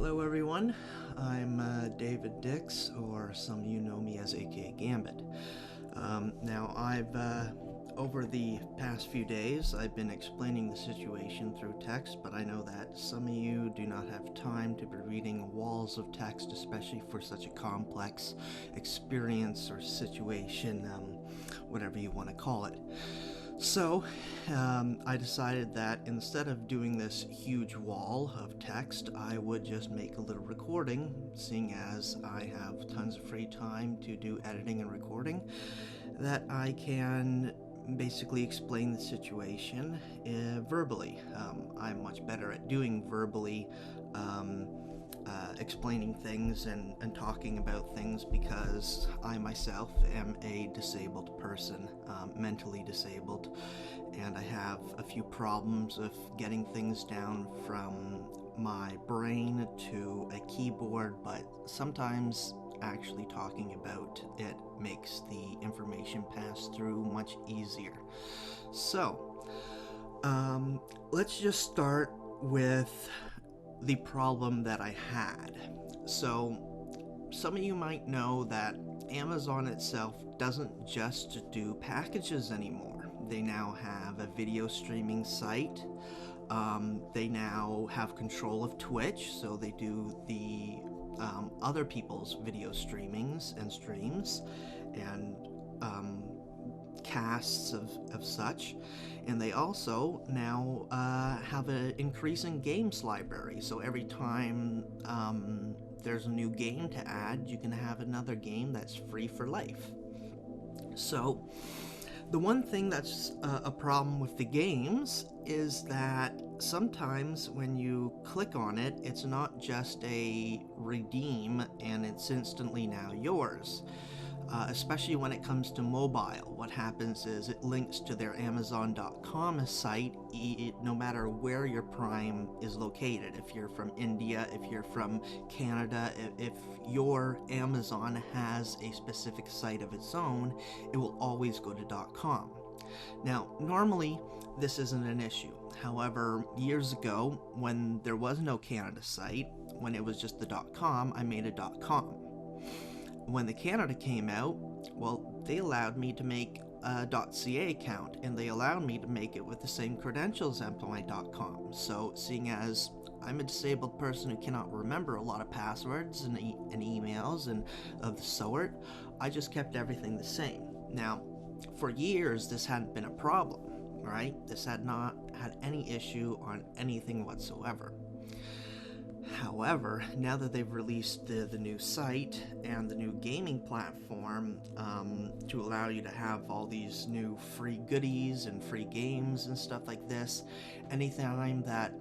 Hello everyone, I'm David Dix, or some of you know me as aka Gambit. Now over the past few days, I've been explaining the situation through text, but I know that some of you do not have time to be reading walls of text, especially for such a complex experience or situation, whatever you want to call it. So, I decided that instead of doing this huge wall of text, I would just make a little recording, seeing as I have tons of free time to do editing and recording, that I can basically explain the situation verbally. I'm much better at doing verbally explaining things and talking about things because I myself am a disabled person, mentally disabled, and I have a few problems of getting things down from my brain to a keyboard, but sometimes actually talking about it makes the information pass through much easier. So, let's just start with the problem that I had. So, some of you might know that Amazon itself doesn't just do packages anymore. They now have a video streaming site. They now have control of Twitch, so they do the other people's video streamings and streams and casts of such. And they also now have an increasing games library, so every time there's a new game to add, you can have another game that's free for life. So the one thing that's a problem with the games is that sometimes when you click on it, it's not just a redeem and it's instantly now yours. Especially when it comes to mobile, what happens is it links to their Amazon.com site no matter where your Prime is located. If you're from India, if you're from Canada, if your Amazon has a specific site of its own, it will always go to .com. Now, normally this isn't an issue. However, years ago, when there was no Canada site, when it was just the .com, I made a .com. When the Canada came out, well, they allowed me to make a .ca account, and they allowed me to make it with the same credentials as my .com. So, seeing as I'm a disabled person who cannot remember a lot of passwords and emails and of the sort, I just kept everything the same. Now, for years, this hadn't been a problem, right? This had not had any issue on anything whatsoever. However, now that they've released the new site and the new gaming platform to allow you to have all these new free goodies and free games and stuff like this, anytime that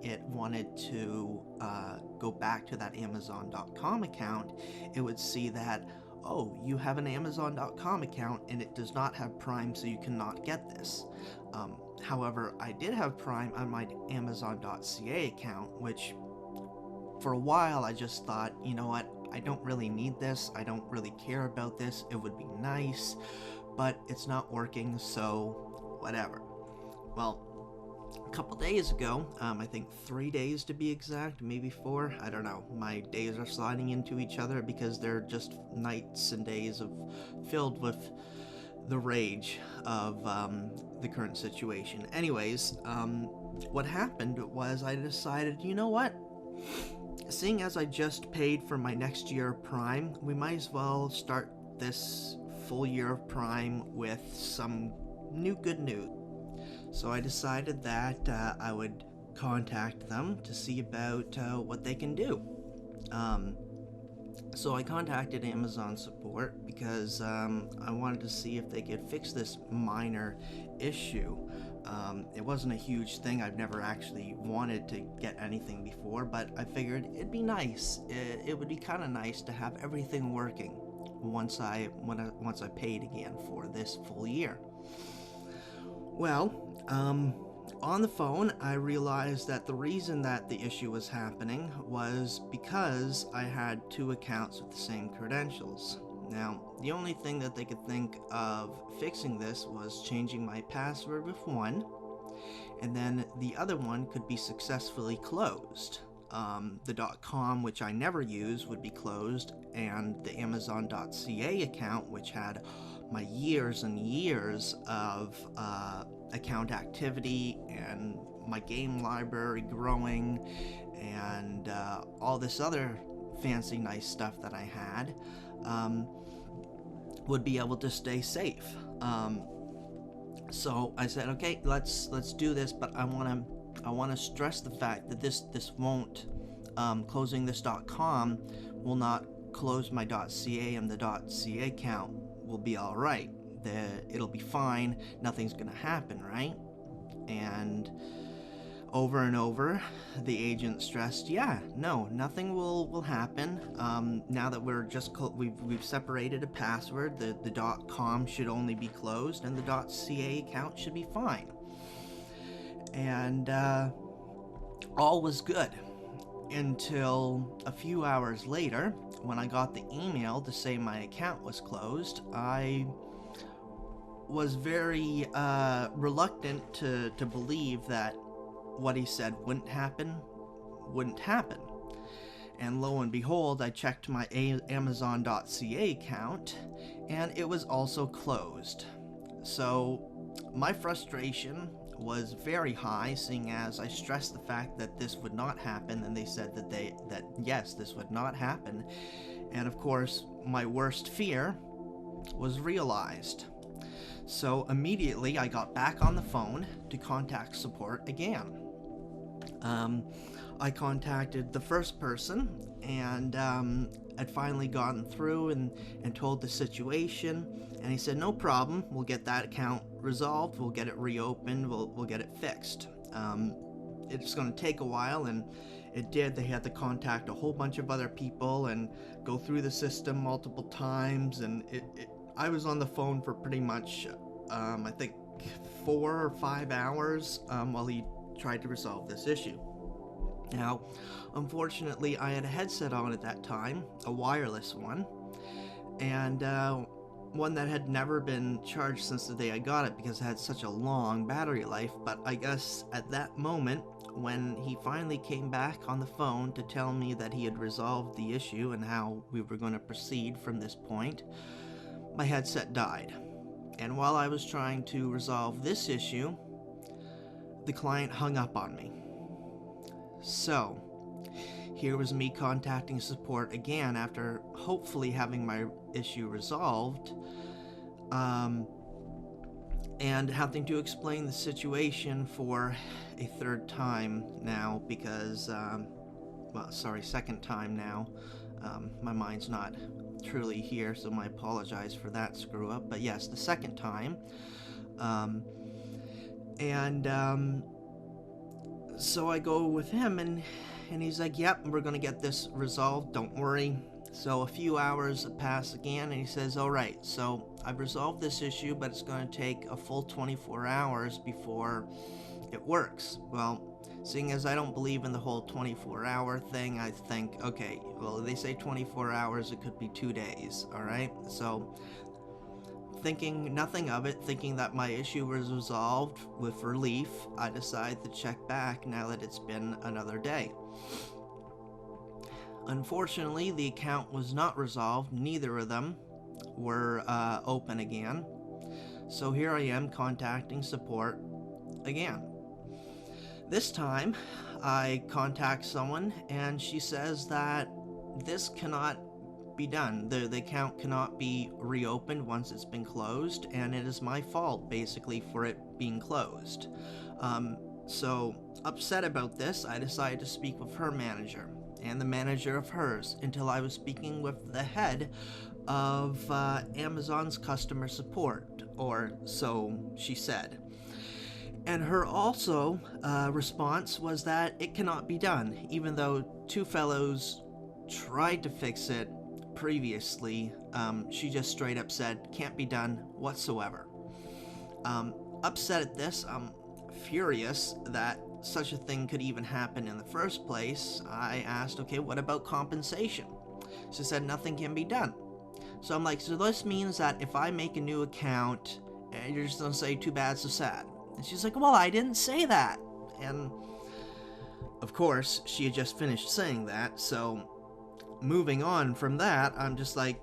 it wanted to go back to that Amazon.com account, it would see that, oh, you have an Amazon.com account and it does not have Prime, so you cannot get this. However, I did have Prime on my Amazon.ca account, which for a while I just thought, you know what, I don't really need this, I don't really care about this, it would be nice, but it's not working, so whatever. Well, a couple days ago, I think 3 days to be exact, maybe 4, I don't know, my days are sliding into each other because they're just nights and days filled with the rage of the current situation. Anyways, what happened was I decided, you know what? Seeing as I just paid for my next year of Prime, we might as well start this full year of Prime with some new good news. So I decided that I would contact them to see about what they can do. So I contacted Amazon support because I wanted to see if they could fix this minor issue. It wasn't a huge thing. I've never actually wanted to get anything before, but I figured it'd be nice. It would be kind of nice to have everything working once I paid again for this full year. Well, on the phone, I realized that the reason that the issue was happening was because I had 2 accounts with the same credentials. Now, the only thing that they could think of fixing this was changing my password with one, and then the other one could be successfully closed. the .com, which I never use, would be closed, and the Amazon.ca account, which had my years and years of account activity and my game library growing and all this other fancy nice stuff that I had, would be able to stay safe. So I said, okay, let's do this, but I want to stress the fact that this won't, closing this .com will not close my .ca, and the .ca account will be all right. It'll be fine. Nothing's gonna happen, right? And over and over, the agent stressed, yeah, no, nothing will happen. Now that we're just we've separated a password, the .com should only be closed, and the .ca account should be fine. And all was good until a few hours later, when I got the email to say my account was closed. I was very reluctant to believe that what he said wouldn't happen. And lo and behold, I checked my Amazon.ca account, and it was also closed. So my frustration was very high, seeing as I stressed the fact that this would not happen, and they said that yes, this would not happen. And of course, my worst fear was realized. So immediately I got back on the phone to contact support again. I contacted the first person, and had finally gotten through and told the situation, and he said, no problem, we'll get that account resolved, we'll get it reopened, we'll get it fixed. It's going to take a while, and it did. They had to contact a whole bunch of other people and go through the system multiple times, and I was on the phone for pretty much, I think, 4 or 5 hours while he tried to resolve this issue. Now, unfortunately, I had a headset on at that time, a wireless one, and one that had never been charged since the day I got it because it had such a long battery life. But I guess at that moment, when he finally came back on the phone to tell me that he had resolved the issue and how we were going to proceed from this point, my headset died. And while I was trying to resolve this issue, the client hung up on me. So, here was me contacting support again after hopefully having my issue resolved, and having to explain the situation for a third time now because, second time now. My mind's not truly here, so I apologize for that screw up. But yes, the second time. So I go with him, and he's like, yep, we're going to get this resolved, don't worry. So a few hours pass again, and he says, all right, so I've resolved this issue, but it's going to take a full 24 hours before it works. Well, seeing as I don't believe in the whole 24-hour thing, I think, okay, well, they say 24 hours, it could be 2 days, all right? So thinking nothing of it, thinking that my issue was resolved with relief, I decided to check back now that it's been another day. Unfortunately, the account was not resolved. Neither of them were open again. So here I am contacting support again. This time, I contact someone, and she says that this cannot be done. The account cannot be reopened once it's been closed, and it is my fault, basically, for it being closed. So, upset about this, I decided to speak with her manager, and the manager of hers, until I was speaking with the head of Amazon's customer support, or so she said. And her also response was that it cannot be done, even though two fellows tried to fix it previously. She just straight up said, can't be done whatsoever. Upset at this, I'm furious that such a thing could even happen in the first place. I asked, okay, what about compensation? She said nothing can be done. So I'm like, so this means that if I make a new account, and you're just gonna say too bad, so sad. And she's like, well, I didn't say that. And Of course, she had just finished saying that, so moving on from that, I'm just like,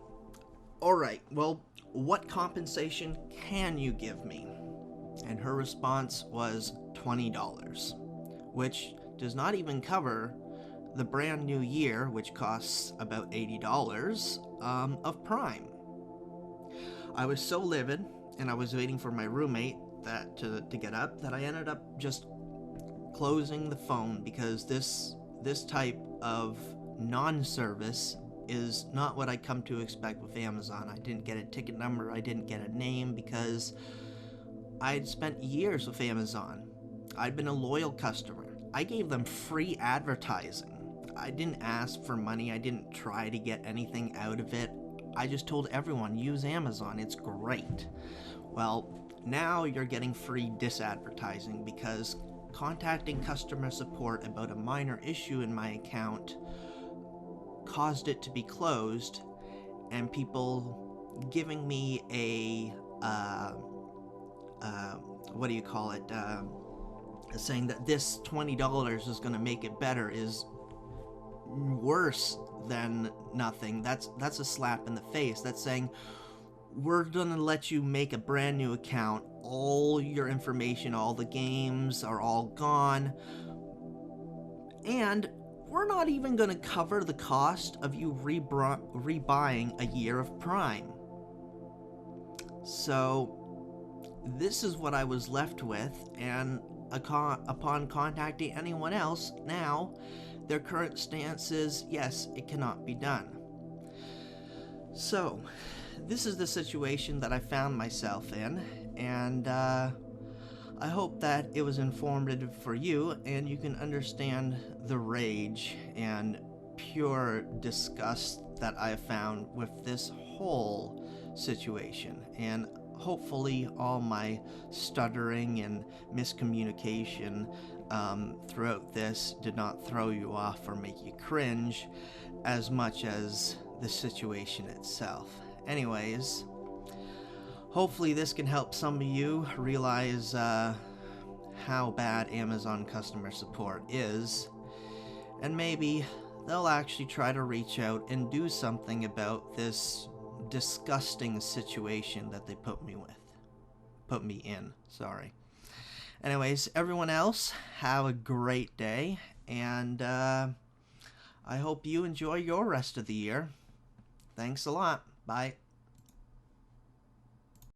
alright, well, what compensation can you give me? And her response was $20, which does not even cover the brand new year, which costs about $80 of Prime. I was so livid, and I was waiting for my roommate to get up, that I ended up just closing the phone, because this type of non-service is not what I come to expect with Amazon. I didn't get a ticket number, I didn't get a name, because I'd spent years with Amazon. I'd been a loyal customer. I gave them free advertising. I didn't ask for money, I didn't try to get anything out of it. I just told everyone, use Amazon, it's great. Well, now you're getting free disadvertising, because contacting customer support about a minor issue in my account caused it to be closed, and people giving me a saying that this $20 is going to make it better is worse than nothing. That's a slap in the face. That's saying, we're going to let you make a brand new account. All your information, all the games are all gone. And we're not even going to cover the cost of you rebuying a year of Prime. So this is what I was left with, and upon contacting anyone else now, their current stance is, yes, it cannot be done. So this is the situation that I found myself in, and I hope that it was informative for you, and you can understand the rage and pure disgust that I found with this whole situation. And hopefully all my stuttering and miscommunication throughout this did not throw you off or make you cringe as much as the situation itself. Anyways, hopefully this can help some of you realize how bad Amazon customer support is, and maybe they'll actually try to reach out and do something about this disgusting situation that they put me in. Anyways, everyone else, have a great day, and I hope you enjoy your rest of the year. Thanks a lot. Bye.